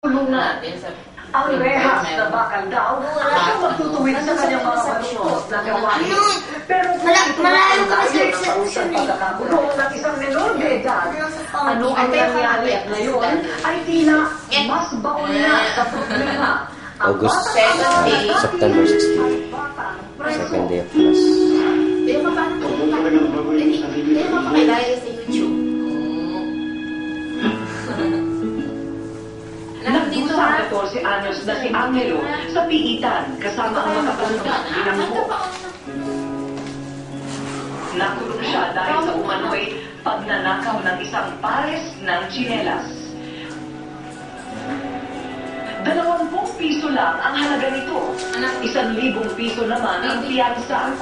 Tulungan ang rehas na bakal daw ang magtutuwid sa kanyang mga malungkot na gawain. Pero kung ito na ang dahil sa pagkakakulong ng isang menor de edad, ano ang nangyari at ngayon ay tila mas baon na sa problema. August, September 16, second day of class. Pero paano po? Hindi mo pakilala sa YouTube. Nagdusa 14 anyos na si Angelo sa piitan kasama ang makatulong binangko. Nakulong siya dahil sa umano'y pagnanakaw ng isang pares ng tsinelas. 20 piso lang ang halaga nito. 1,000 piso naman ang piyansa.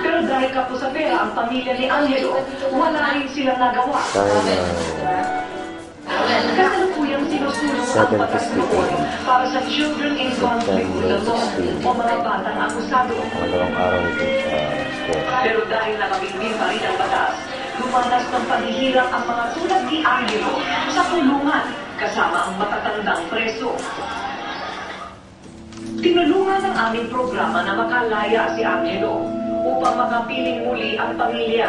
Pero dahil kapos sa pera ang pamilya ni Angelo, wala rin silang nagawa. Kasalukuyang sinusulong ang batas noon para sa children in conflict with the law o mga batang akusado. Pero dahil nakabingwin pa rin ang batas, lumanas ng paghihirap ang mga tulad ni Angelo sa kulungan kasama ang matatandang preso. Tinulungan ng aming programa na makalaya si Angelo upang makapiling muli ang pamilya.